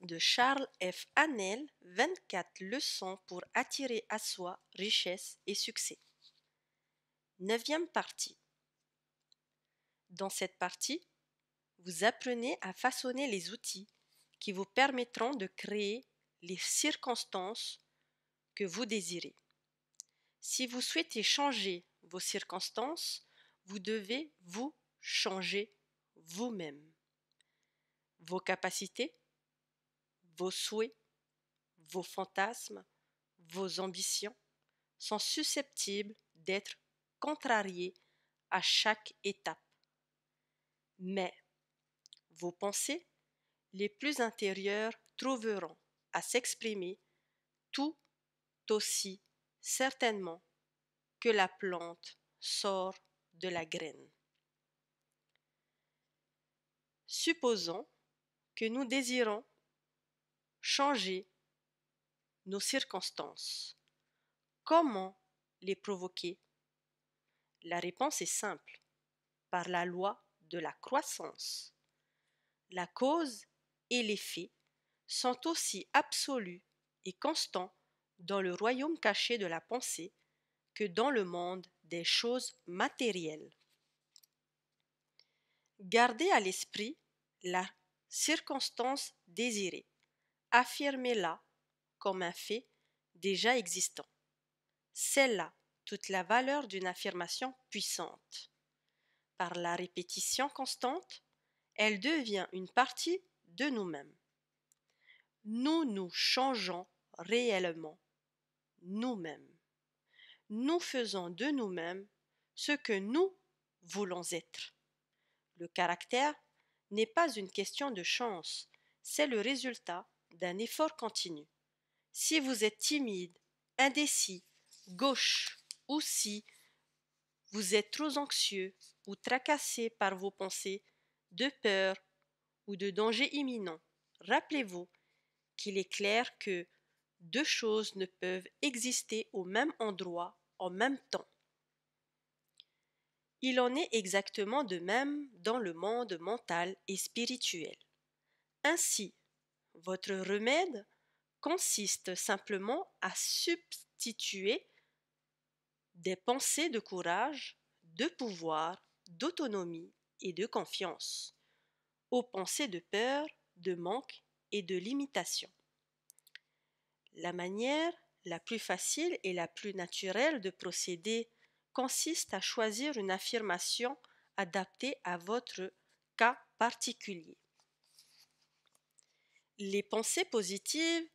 De Charles F. Hannel, 24 leçons pour attirer à soi richesse et succès. 9e partie. Dans cette partie, vous apprenez à façonner les outils qui vous permettront de créer les circonstances que vous désirez. Si vous souhaitez changer vos circonstances, vous devez vous changer vous-même. Vos capacités, vos souhaits, vos fantasmes, vos ambitions sont susceptibles d'être contrariés à chaque étape. Mais vos pensées les plus intérieures trouveront à s'exprimer tout aussi certainement que la plante sort de la graine. Supposons que nous désirons changer nos circonstances. Comment les provoquer? La réponse est simple, par la loi de la croissance. La cause et l'effet sont aussi absolus et constants dans le royaume caché de la pensée que dans le monde des choses matérielles. Gardez à l'esprit la circonstance désirée, affirmez-la comme un fait déjà existant. C'est là toute la valeur d'une affirmation puissante. Par la répétition constante, elle devient une partie de nous-mêmes. Nous nous changeons réellement nous-mêmes. Nous faisons de nous-mêmes ce que nous voulons être. Le caractère n'est pas une question de chance, c'est le résultat d'un effort continu. Si vous êtes timide, indécis, gauche ou si vous êtes trop anxieux ou tracassé par vos pensées de peur ou de danger imminent, rappelez-vous qu'il est clair que deux choses ne peuvent exister au même endroit en même temps. Il en est exactement de même dans le monde mental et spirituel. Ainsi, votre remède consiste simplement à substituer des pensées de courage, de pouvoir, d'autonomie et de confiance aux pensées de peur, de manque et de limitation. La manière la plus facile et la plus naturelle de procéder consiste à choisir une affirmation adaptée à votre cas particulier. Les pensées positives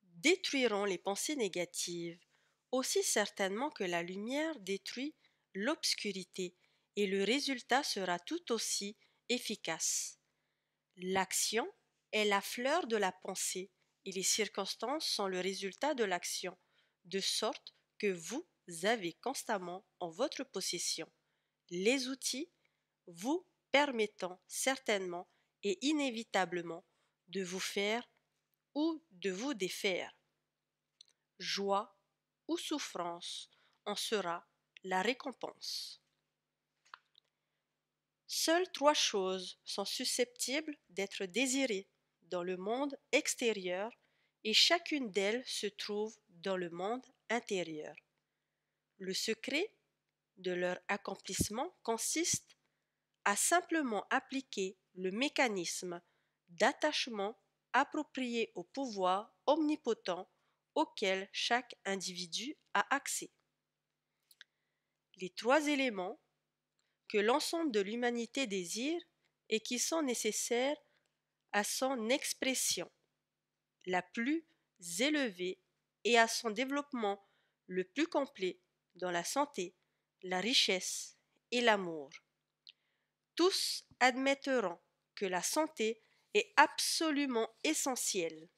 détruiront les pensées négatives, aussi certainement que la lumière détruit l'obscurité, et le résultat sera tout aussi efficace. L'action est la fleur de la pensée, et les circonstances sont le résultat de l'action, de sorte que vous avez constamment en votre possession les outils vous permettant certainement et inévitablement de vous faire ou de vous défaire. Joie ou souffrance en sera la récompense. Seules 3 choses sont susceptibles d'être désirées dans le monde extérieur et chacune d'elles se trouve dans le monde intérieur. Le secret de leur accomplissement consiste à simplement appliquer le mécanisme d'attachement approprié au pouvoir omnipotent auquel chaque individu a accès. Les 3 éléments que l'ensemble de l'humanité désire et qui sont nécessaires à son expression la plus élevée et à son développement le plus complet dans la santé, la richesse et l'amour. Tous admettront que la santé est absolument essentielle.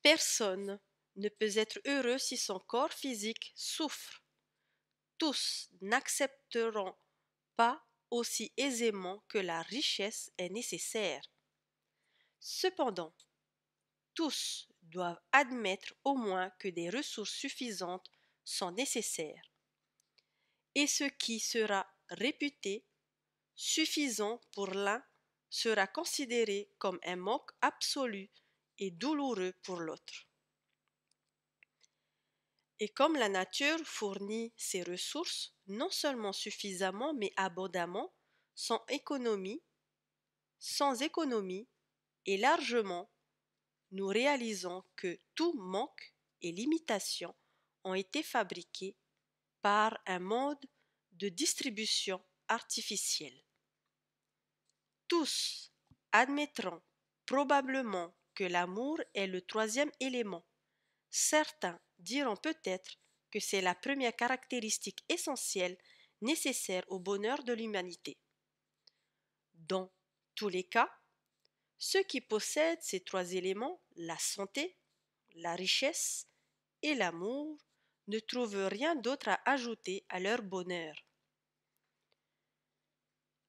Personne ne peut être heureux si son corps physique souffre. Tous n'accepteront pas aussi aisément que la richesse est nécessaire. Cependant, tous doivent admettre au moins que des ressources suffisantes sont nécessaires. Et ce qui sera réputé suffisant pour l'un sera considéré comme un manque absolu et douloureux pour l'autre. Et comme la nature fournit ses ressources non seulement suffisamment mais abondamment, sans économie et largement, nous réalisons que tout manque et limitation ont été fabriqués par un mode de distribution artificielle. Tous admettront probablement que l'amour est le troisième élément. Certains diront peut-être que c'est la première caractéristique essentielle nécessaire au bonheur de l'humanité. Dans tous les cas, ceux qui possèdent ces trois éléments, la santé, la richesse et l'amour, ne trouvent rien d'autre à ajouter à leur bonheur.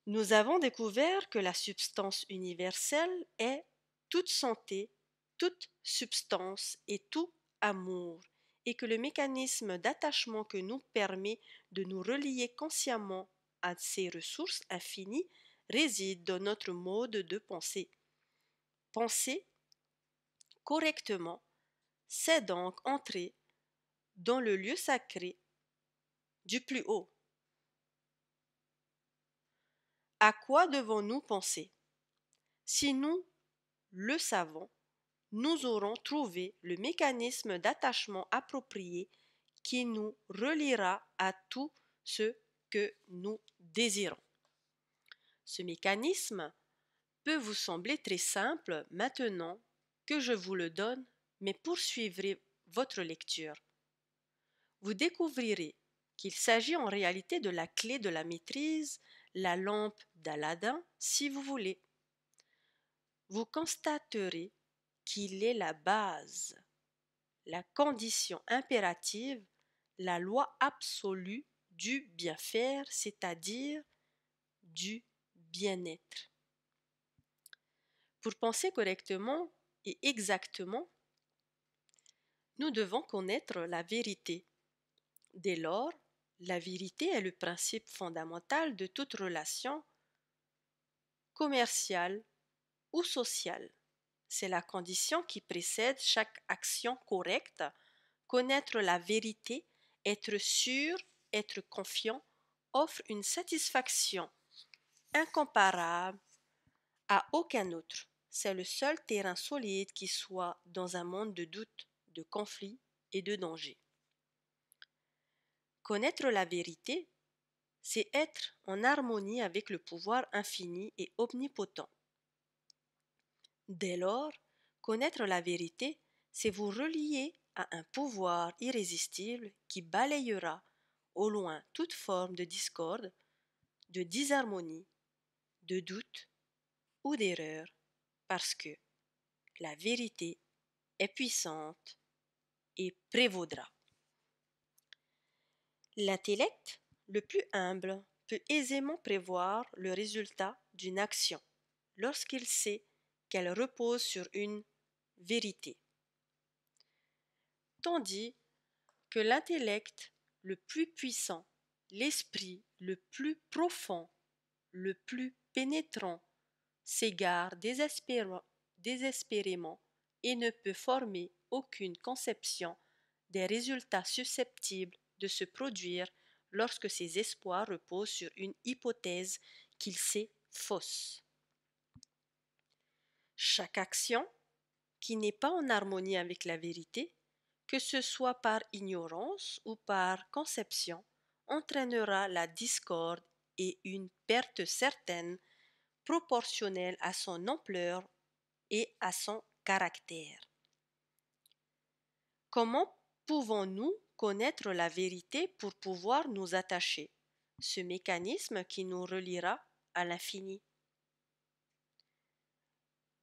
Nous avons découvert que la substance universelle est toute santé, toute substance et tout amour, et que le mécanisme d'attachement que nous permet de nous relier consciemment à ces ressources infinies réside dans notre mode de pensée. Penser correctement, c'est donc entrer dans le lieu sacré du plus haut. À quoi devons-nous penser? Si nous le savons, nous aurons trouvé le mécanisme d'attachement approprié qui nous reliera à tout ce que nous désirons. Ce mécanisme peut vous sembler très simple maintenant que je vous le donne, mais poursuivrez votre lecture. Vous découvrirez qu'il s'agit en réalité de la clé de la maîtrise, la lampe d'Aladin, si vous voulez. Vous constaterez qu'il est la base, la condition impérative, la loi absolue du bien faire, c'est-à-dire du bien-être. Pour penser correctement et exactement, nous devons connaître la vérité. Dès lors, la vérité est le principe fondamental de toute relation commerciale ou sociale. C'est la condition qui précède chaque action correcte. Connaître la vérité, être sûr, être confiant, offre une satisfaction incomparable à aucun autre. C'est le seul terrain solide qui soit dans un monde de doutes, de conflits et de dangers. Connaître la vérité, c'est être en harmonie avec le pouvoir infini et omnipotent. Dès lors, connaître la vérité, c'est vous relier à un pouvoir irrésistible qui balayera au loin toute forme de discorde, de disharmonie, de doute ou d'erreur, parce que la vérité est puissante et prévaudra. L'intellect, le plus humble, peut aisément prévoir le résultat d'une action lorsqu'il sait qu'elle repose sur une vérité. Tandis que l'intellect le plus puissant, l'esprit le plus profond, le plus pénétrant, s'égare désespérément et ne peut former aucune conception des résultats susceptibles de se produire lorsque ses espoirs reposent sur une hypothèse qu'il sait fausse. Chaque action qui n'est pas en harmonie avec la vérité, que ce soit par ignorance ou par conception, entraînera la discorde et une perte certaine proportionnelle à son ampleur et à son caractère. Comment pouvons-nous connaître la vérité pour pouvoir nous attacher, ce mécanisme qui nous reliera à l'infini?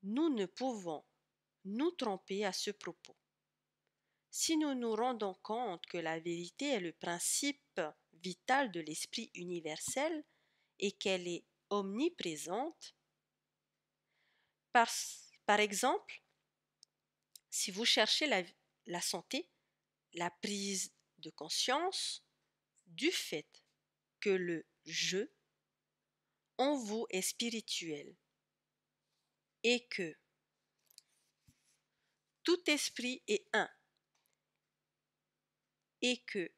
Nous ne pouvons nous tromper à ce propos. Si nous nous rendons compte que la vérité est le principe vital de l'esprit universel et qu'elle est omniprésente, par exemple, si vous cherchez la santé, la prise de conscience du fait que le je en vous est spirituel, et que tout esprit est un et que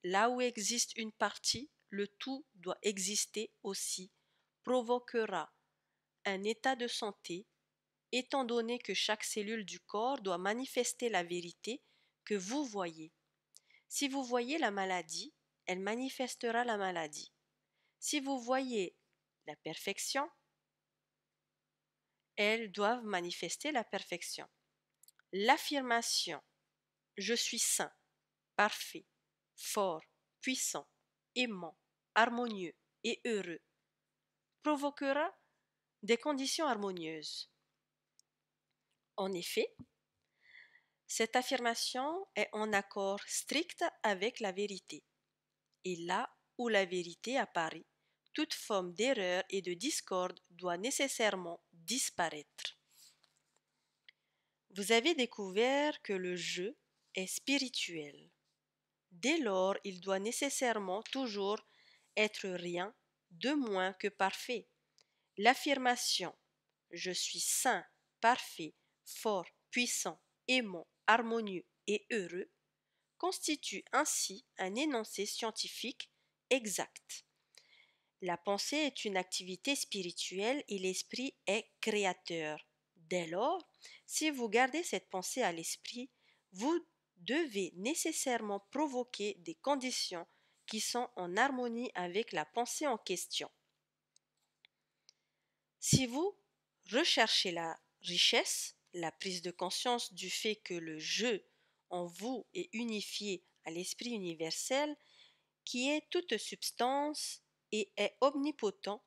là où existe une partie, le tout doit exister aussi, provoquera un état de santé, étant donné que chaque cellule du corps doit manifester la vérité que vous voyez. Si vous voyez la maladie, elle manifestera la maladie. Si vous voyez la perfection, elles doivent manifester la perfection. L'affirmation je suis saint, parfait, fort, puissant, aimant, harmonieux et heureux provoquera des conditions harmonieuses. En effet, cette affirmation est en accord strict avec la vérité. Et là où la vérité apparaît, toute forme d'erreur et de discorde doit nécessairement disparaître. Vous avez découvert que le jeu est spirituel. Dès lors, il doit nécessairement toujours être rien de moins que parfait. L'affirmation je suis saint, parfait, fort, puissant, aimant, harmonieux et heureux constitue ainsi un énoncé scientifique exact. La pensée est une activité spirituelle et l'esprit est créateur. Dès lors, si vous gardez cette pensée à l'esprit, vous devez nécessairement provoquer des conditions qui sont en harmonie avec la pensée en question. Si vous recherchez la richesse, la prise de conscience du fait que le je en vous est unifié à l'esprit universel, qui est toute substance et est omnipotent,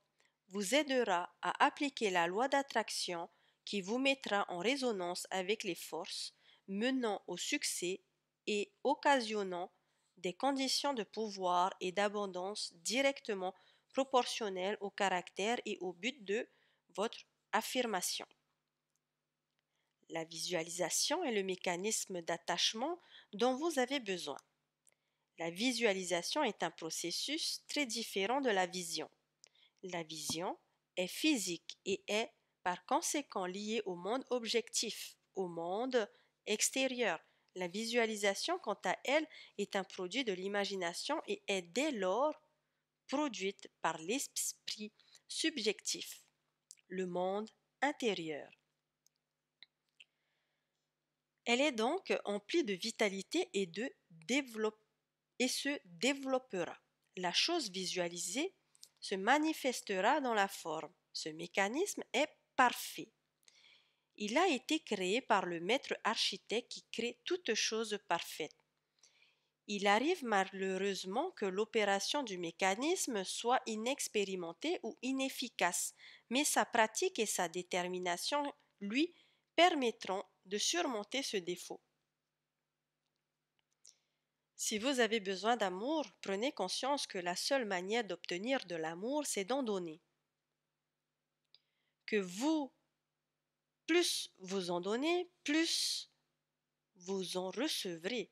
vous aidera à appliquer la loi d'attraction qui vous mettra en résonance avec les forces, menant au succès et occasionnant des conditions de pouvoir et d'abondance directement proportionnelles au caractère et au but de votre affirmation. La visualisation est le mécanisme d'attachement dont vous avez besoin. La visualisation est un processus très différent de la vision. La vision est physique et est par conséquent liée au monde objectif, au monde extérieur. La visualisation, quant à elle, est un produit de l'imagination et est dès lors produite par l'esprit subjectif, le monde intérieur. Elle est donc emplie de vitalité et se développera. La chose visualisée se manifestera dans la forme. Ce mécanisme est parfait. Il a été créé par le maître architecte qui crée toute chose parfaite. Il arrive malheureusement que l'opération du mécanisme soit inexpérimentée ou inefficace, mais sa pratique et sa détermination lui permettront de surmonter ce défaut. Si vous avez besoin d'amour, prenez conscience que la seule manière d'obtenir de l'amour, c'est d'en donner. Que plus vous en donnez, plus vous en recevrez.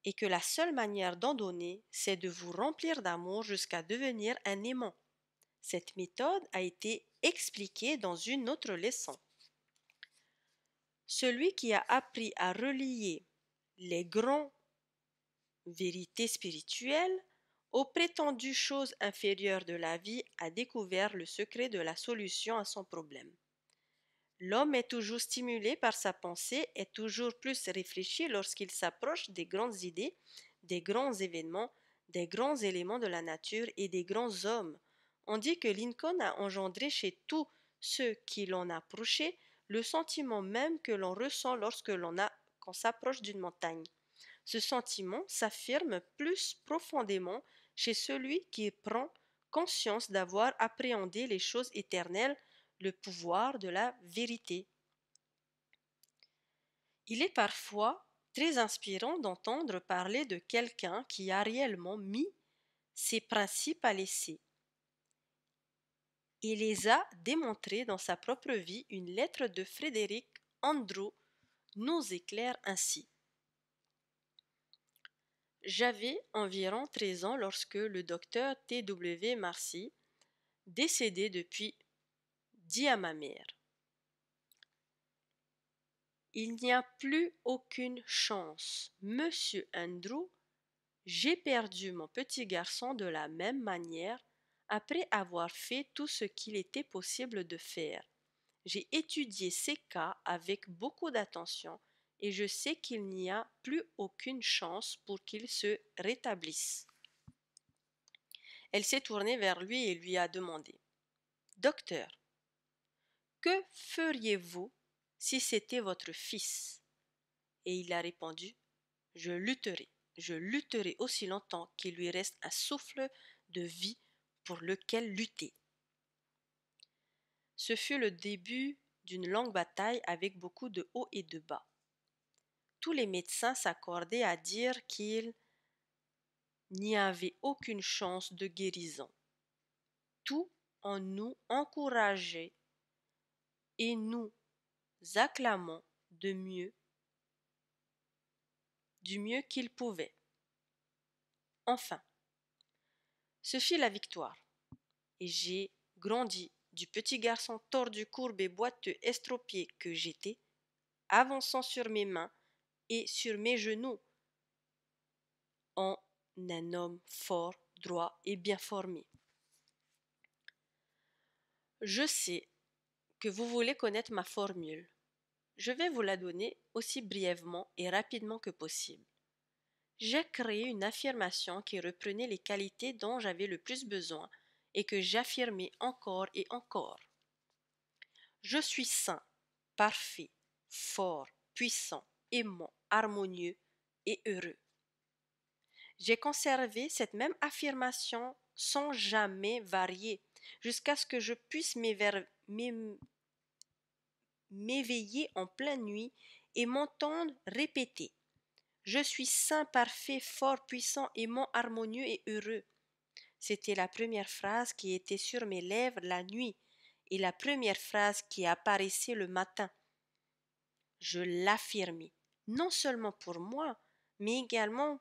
Et que la seule manière d'en donner, c'est de vous remplir d'amour jusqu'à devenir un aimant. Cette méthode a été expliquée dans une autre leçon. Celui qui a appris à relier les grandes vérités spirituelles aux prétendues choses inférieures de la vie a découvert le secret de la solution à son problème. L'homme est toujours stimulé par sa pensée et toujours plus réfléchi lorsqu'il s'approche des grandes idées, des grands événements, des grands éléments de la nature et des grands hommes. On dit que Lincoln a engendré chez tous ceux qui l'ont approché le sentiment même que l'on ressent lorsque qu'on s'approche d'une montagne. Ce sentiment s'affirme plus profondément chez celui qui prend conscience d'avoir appréhendé les choses éternelles, le pouvoir de la vérité. Il est parfois très inspirant d'entendre parler de quelqu'un qui a réellement mis ses principes à l'essai et les a démontrés dans sa propre vie. Une lettre de Frédéric Andrew nous éclaire ainsi. J'avais environ 13 ans lorsque le docteur T.W. Marcy, décédé depuis, dit à ma mère Il n'y a plus aucune chance. Monsieur Andrew, j'ai perdu mon petit garçon de la même manière après avoir fait tout ce qu'il était possible de faire. J'ai étudié ces cas avec beaucoup d'attention et je sais qu'il n'y a plus aucune chance pour qu'il se rétablisse. Elle s'est tournée vers lui et lui a demandé: Docteur, que feriez-vous si c'était votre fils? Et il a répondu: je lutterai aussi longtemps qu'il lui reste un souffle de vie pour lequel lutter. Ce fut le début d'une longue bataille avec beaucoup de hauts et de bas. Tous les médecins s'accordaient à dire qu'il n'y avait aucune chance de guérison. Tout en nous encourageait et nous acclamons du mieux qu'ils pouvaient. Enfin, ce fut la victoire, et j'ai grandi du petit garçon tordu, courbe et boiteux estropié que j'étais, avançant sur mes mains et sur mes genoux, en un homme fort, droit et bien formé. Je sais que vous voulez connaître ma formule. Je vais vous la donner aussi brièvement et rapidement que possible. J'ai créé une affirmation qui reprenait les qualités dont j'avais le plus besoin et que j'affirmais encore et encore. Je suis sain, parfait, fort, puissant, aimant, harmonieux et heureux. J'ai conservé cette même affirmation sans jamais varier, jusqu'à ce que je puisse m'éveiller en pleine nuit et m'entendre répéter: je suis saint, parfait, fort, puissant, aimant, harmonieux et heureux. C'était la première phrase qui était sur mes lèvres la nuit et la première phrase qui apparaissait le matin. Je l'affirmais, non seulement pour moi, mais également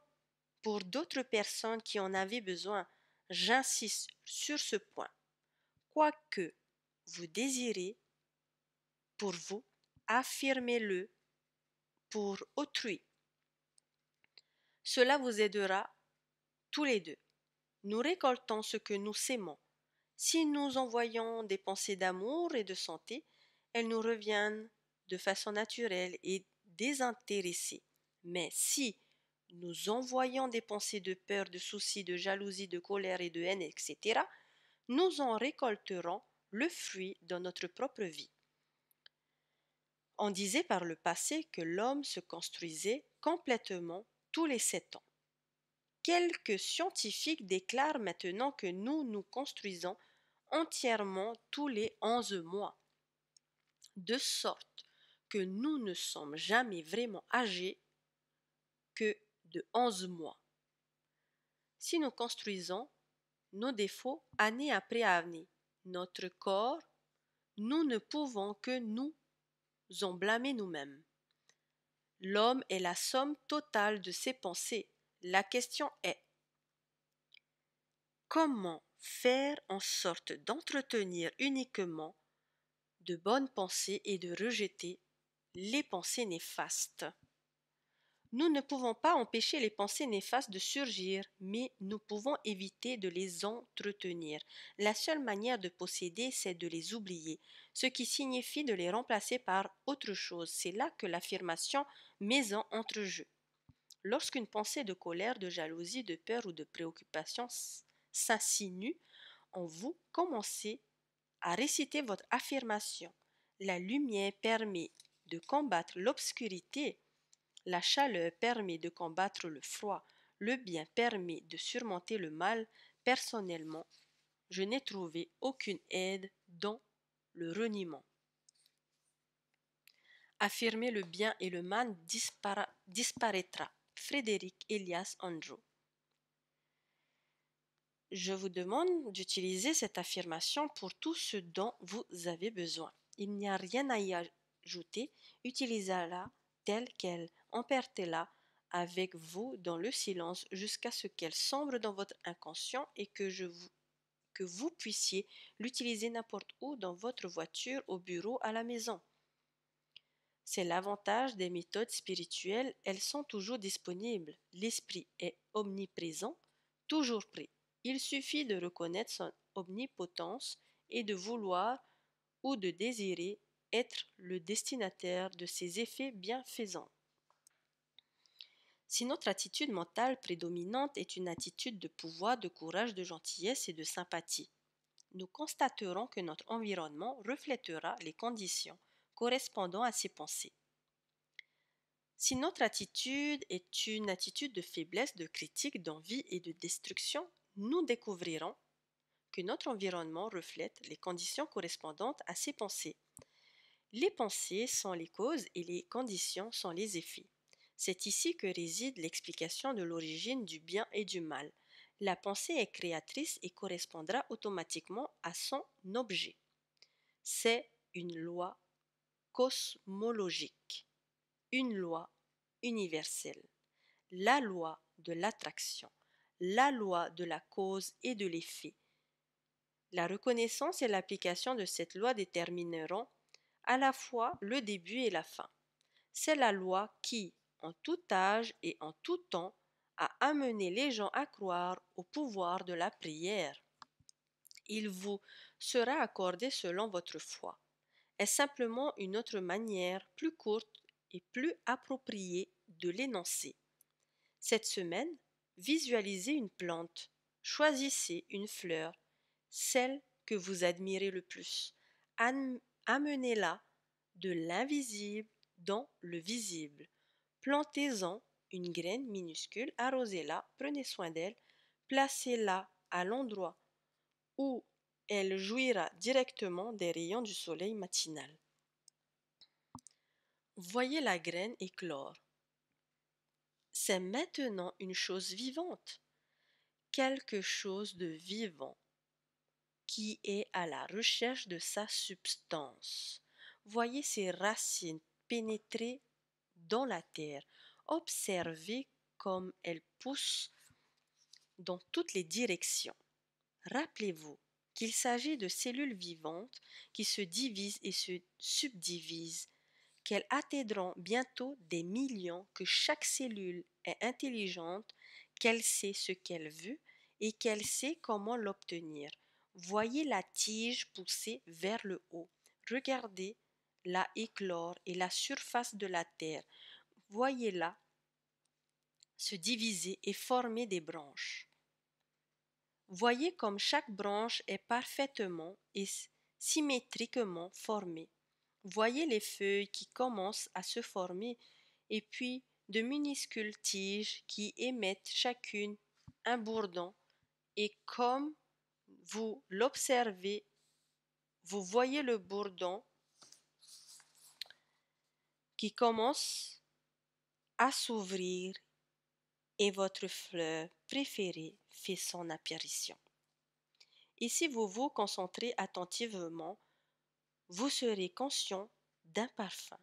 pour d'autres personnes qui en avaient besoin. J'insiste sur ce point. Quoi que vous désirez pour vous, affirmez-le pour autrui. Cela vous aidera tous les deux. Nous récoltons ce que nous sémons. Si nous envoyons des pensées d'amour et de santé, elles nous reviennent de façon naturelle et désintéressée. Mais si nous envoyons des pensées de peur, de soucis, de jalousie, de colère et de haine, etc., nous en récolterons le fruit dans notre propre vie. On disait par le passé que l'homme se construisait complètement tous les 7 ans. Quelques scientifiques déclarent maintenant que nous nous construisons entièrement tous les 11 mois, de sorte que nous ne sommes jamais vraiment âgés que de 11 mois. Si nous construisons nos défauts année après année, notre corps, nous ne pouvons que nous en blâmer nous-mêmes. L'homme est la somme totale de ses pensées. La question est: comment faire en sorte d'entretenir uniquement de bonnes pensées et de rejeter les pensées néfastes? Nous ne pouvons pas empêcher les pensées néfastes de surgir, mais nous pouvons éviter de les entretenir. La seule manière de posséder, c'est de les oublier, ce qui signifie de les remplacer par autre chose. C'est là que l'affirmation maison entre en jeu. Lorsqu'une pensée de colère, de jalousie, de peur ou de préoccupation s'insinue en vous, commencez à réciter votre affirmation. La lumière permet de combattre l'obscurité. La chaleur permet de combattre le froid. Le bien permet de surmonter le mal. Personnellement, je n'ai trouvé aucune aide dans le reniement. Affirmer le bien et le mal disparaîtra. Frédéric Elias Andrew. Je vous demande d'utiliser cette affirmation pour tout ce dont vous avez besoin. Il n'y a rien à y ajouter. Utilisez-la telle qu'elle, emportez-la avec vous dans le silence jusqu'à ce qu'elle sombre dans votre inconscient et que vous puissiez l'utiliser n'importe où dans votre voiture, au bureau, à la maison. C'est l'avantage des méthodes spirituelles, elles sont toujours disponibles. L'esprit est omniprésent, toujours prêt. Il suffit de reconnaître son omnipotence et de vouloir ou de désirer être le destinataire de ses effets bienfaisants. Si notre attitude mentale prédominante est une attitude de pouvoir, de courage, de gentillesse et de sympathie, nous constaterons que notre environnement reflètera les conditions correspondant à ces pensées. Si notre attitude est une attitude de faiblesse, de critique, d'envie et de destruction, nous découvrirons que notre environnement reflète les conditions correspondantes à ces pensées. Les pensées sont les causes et les conditions sont les effets. C'est ici que réside l'explication de l'origine du bien et du mal. La pensée est créatrice et correspondra automatiquement à son objet. C'est une loi cosmologique, une loi universelle, la loi de l'attraction, la loi de la cause et de l'effet. La reconnaissance et l'application de cette loi détermineront à la fois le début et la fin. C'est la loi qui, en tout âge et en tout temps, a amené les gens à croire au pouvoir de la prière. Il vous sera accordé selon votre foi. Est simplement une autre manière plus courte et plus appropriée de l'énoncer. Cette semaine, visualisez une plante, choisissez une fleur, celle que vous admirez le plus. Amenez-la de l'invisible dans le visible. Plantez-en une graine minuscule, arrosez-la, prenez soin d'elle, placez-la à l'endroit où elle jouira directement des rayons du soleil matinal. Voyez la graine éclore. C'est maintenant une chose vivante, quelque chose de vivant qui est à la recherche de sa substance. Voyez ses racines pénétrer dans la terre. Observez comme elles poussent dans toutes les directions. Rappelez-vous qu'il s'agit de cellules vivantes qui se divisent et se subdivisent, qu'elles atteindront bientôt des millions, que chaque cellule est intelligente, qu'elle sait ce qu'elle veut et qu'elle sait comment l'obtenir. Voyez la tige pousser vers le haut. Regardez-la éclore et la surface de la terre. Voyez-la se diviser et former des branches. Voyez comme chaque branche est parfaitement et symétriquement formée. Voyez les feuilles qui commencent à se former et puis de minuscules tiges qui émettent chacune un bourdon et comme vous l'observez, vous voyez le bourdon qui commence à s'ouvrir et votre fleur préférée fait son apparition. Et si vous vous concentrez attentivement, vous serez conscient d'un parfum.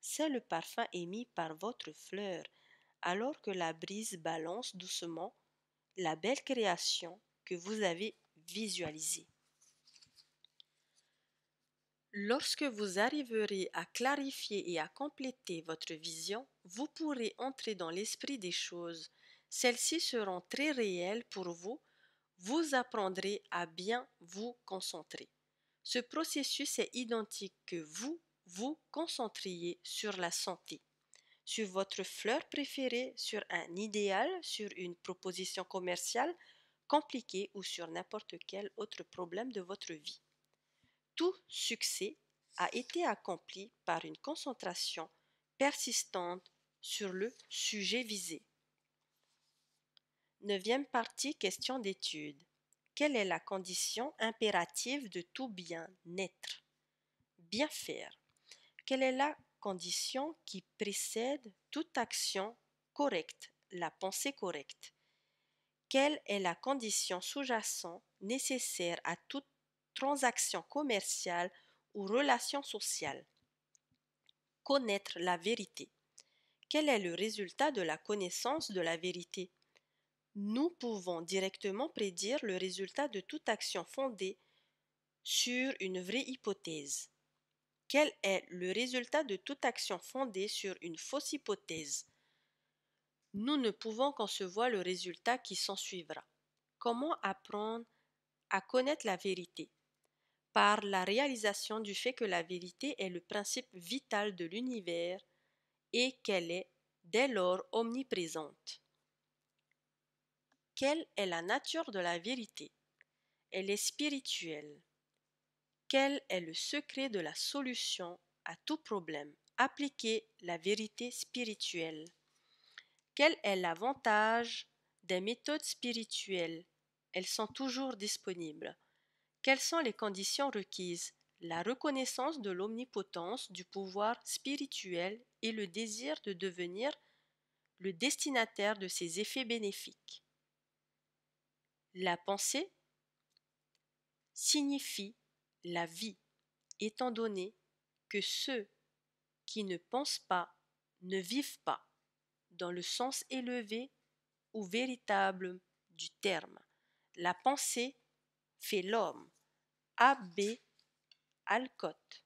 C'est le parfum émis par votre fleur, alors que la brise balance doucement la belle création que vous avez visualisée. Lorsque vous arriverez à clarifier et à compléter votre vision, vous pourrez entrer dans l'esprit des choses. Celles-ci seront très réelles pour vous. Vous apprendrez à bien vous concentrer. Ce processus est identique que vous vous concentriez sur la santé, sur votre fleur préférée, sur un idéal, sur une proposition commerciale compliquée ou sur n'importe quel autre problème de votre vie. Tout succès a été accompli par une concentration persistante sur le sujet visé. 9e partie, question d'étude. Quelle est la condition impérative de tout bien-être? Bien faire. Quelle est la condition qui précède toute action correcte, la pensée correcte? Quelle est la condition sous-jacente nécessaire à toute transaction commerciale ou relation sociale? Connaître la vérité. Quel est le résultat de la connaissance de la vérité? Nous pouvons directement prédire le résultat de toute action fondée sur une vraie hypothèse. Quel est le résultat de toute action fondée sur une fausse hypothèse? Nous ne pouvons concevoir le résultat qui s'ensuivra. Comment apprendre à connaître la vérité? Par la réalisation du fait que la vérité est le principe vital de l'univers et qu'elle est dès lors omniprésente. Quelle est la nature de la vérité? Elle est spirituelle. Quel est le secret de la solution à tout problème? Appliquer la vérité spirituelle. Quel est l'avantage des méthodes spirituelles? Elles sont toujours disponibles. Quelles sont les conditions requises? La reconnaissance de l'omnipotence du pouvoir spirituel et le désir de devenir le destinataire de ses effets bénéfiques. La pensée signifie la vie, étant donné que ceux qui ne pensent pas ne vivent pas, dans le sens élevé ou véritable du terme. La pensée fait l'homme. A. B. Alcott.